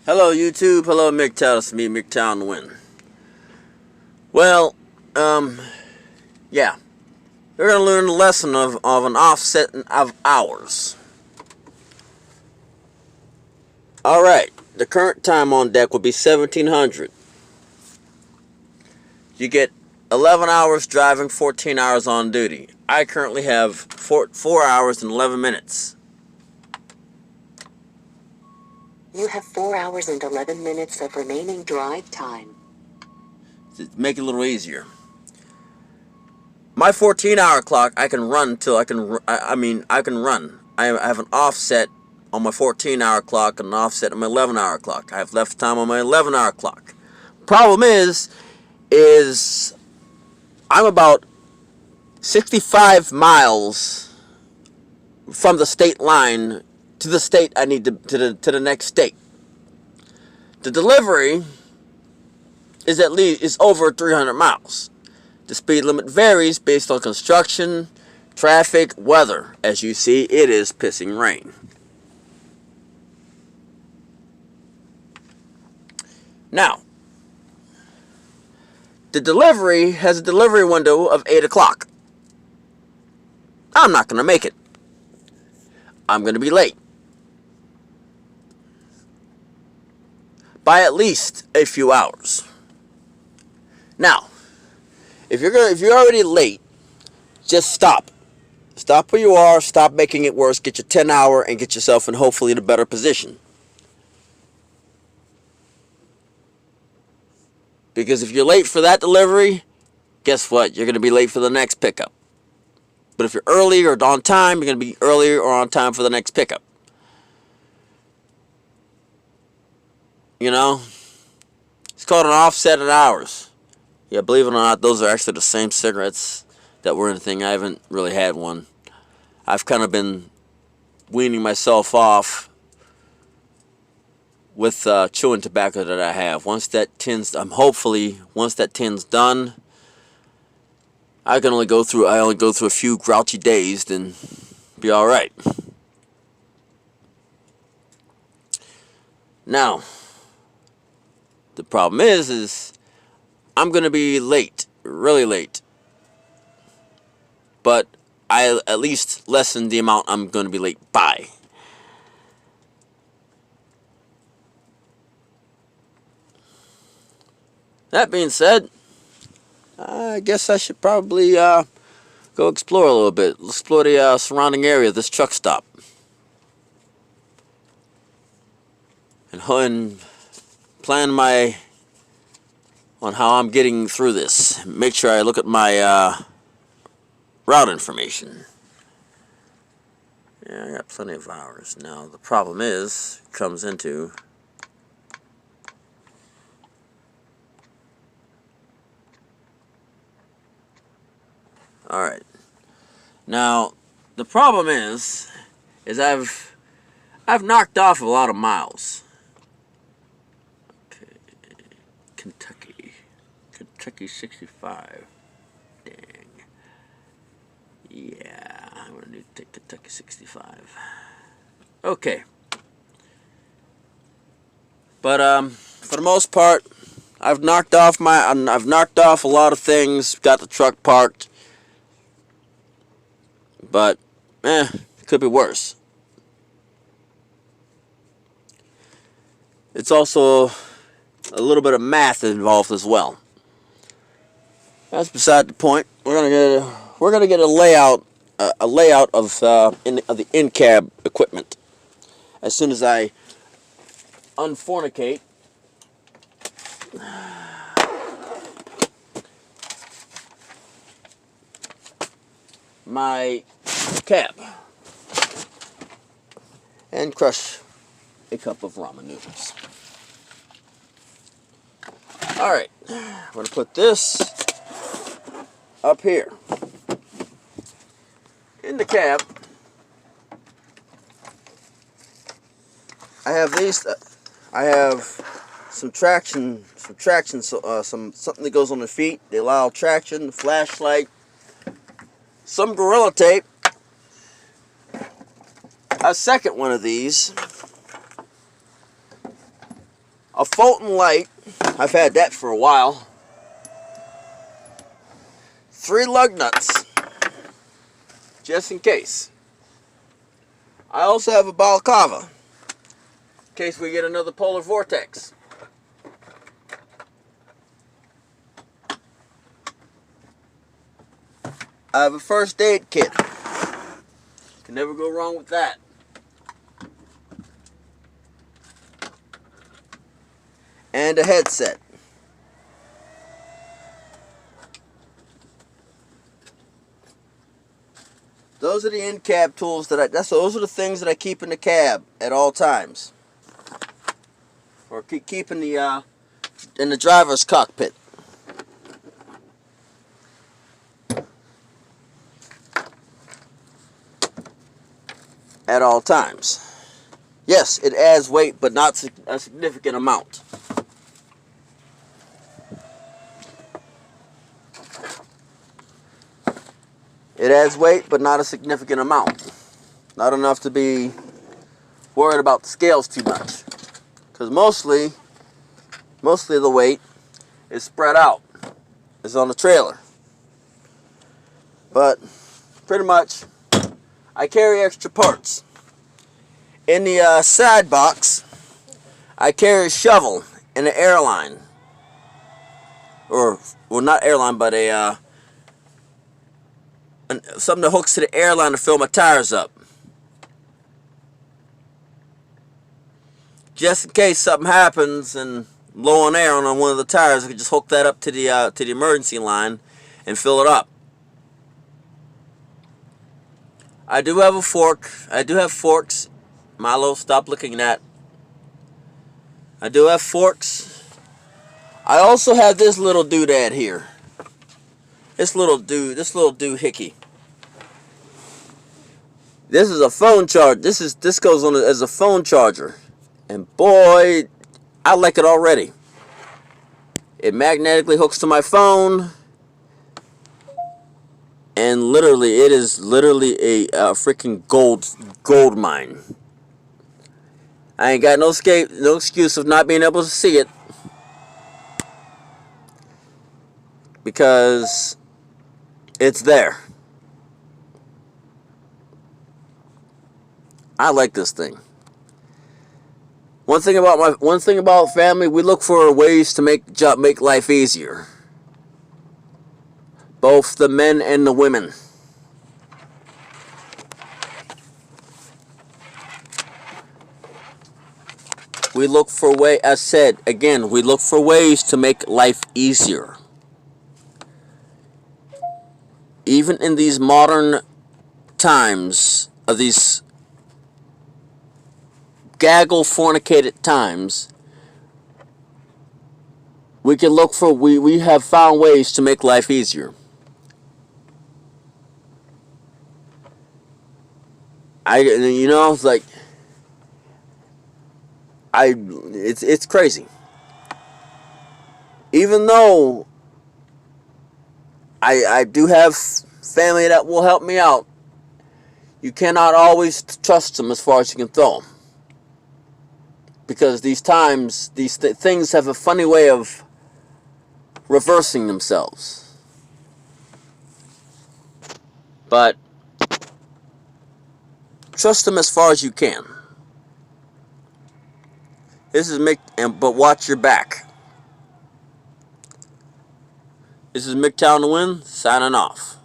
Hello YouTube, hello Mgtow, it's me, Mgtow and Win. Well, yeah. We're going to learn the lesson of an offset of hours. Alright, the current time on deck will be 1700. You get 11 hours driving, 14 hours on duty. I currently have 4 hours and 11 minutes. You have 4 hours and 11 minutes of remaining drive time. To make it a little easier. My 14-hour clock, I can run till I can run. I have an offset on my 14-hour clock and an offset on my 11-hour clock. I have left time on my 11-hour clock. Problem is I'm about 65 miles from the state line to the state I need to the next state. The delivery is over 300 miles. The speed limit varies based on construction, traffic, weather. As you see, it is pissing rain. Now, the delivery has a delivery window of 8 o'clock. I'm not going to make it. I'm going to be late by at least a few hours. Now, if you're already late, just stop. Stop where you are. Stop making it worse. Get your 10-hour and get yourself in hopefully in a better position. Because if you're late for that delivery, guess what? You're going to be late for the next pickup. But if you're early or on time, you're going to be earlier or on time for the next pickup. You know? It's called an offset in hours. Yeah, believe it or not, those are actually the same cigarettes that were in the thing. I haven't really had one. I've kind of been weaning myself off with chewing tobacco that I have. Once that tin's done, I only go through a few grouchy days, then be all right. Now, the problem is I'm gonna be late, really late. But I at least lessen the amount I'm gonna be late by. That being said, I guess I should probably go explore a little bit. Explore the surrounding area of this truck stop. And plan on how I'm getting through this. Make sure I look at my route information. Yeah, I got plenty of hours. Now, the problem comes into... Alright. Now, the problem is I've knocked off a lot of miles. Okay. Kentucky 65. Dang. Yeah, I'm gonna need to take Kentucky 65. Okay. But for the most part, I've knocked off a lot of things, got the truck parked. But, it could be worse. It's also a little bit of math involved as well. That's beside the point. We're gonna get a layout of the in-cab equipment as soon as I unfornicate my cab and crush a cup of ramen noodles. Alright, I'm going to put this up here in the cab. I have some traction, something that goes on the feet. They allow traction, flashlight, some Gorilla Tape, a second one of these, a Fulton light. I've had that for a while. 3 lug nuts, just in case. I also have a balaclava, in case we get another polar vortex. I have a first aid kit. Can never go wrong with that. And a headset. Those are the in-cab tools those are the things that I keep in the cab at all times. Or keep in the driver's cockpit. At all times. Yes, it adds weight, but not a significant amount. It adds weight, but not a significant amount. Not enough to be worried about the scales too much. Because mostly the weight is spread out. It's on the trailer. But pretty much, I carry extra parts. In the side box, I carry a shovel and an airline. Or, well, not airline, but something that hooks to the airline to fill my tires up. Just in case something happens and low on air on one of the tires, I can just hook that up to the emergency line and fill it up. I do have a fork. I do have forks. Milo, stop looking at that. I do have forks. I also have this little doodad here. This little doohickey. This is a phone charger. This goes on as a phone charger. And boy, I like it already. It magnetically hooks to my phone. And literally, it is literally a freaking gold mine. I ain't got no excuse of not being able to see it. Because it's there. I like this thing. One thing about family, we look for ways to make life easier. Both the men and the women. We look for we look for ways to make life easier. Even in these modern times, of these gaggle fornicated times, we have found ways to make life easier. It's crazy. Even though I do have family that will help me out, you cannot always trust them as far as you can throw them. Because these things have a funny way of reversing themselves. But trust them as far as you can. But watch your back. This is Mgtow-Trucking, signing off.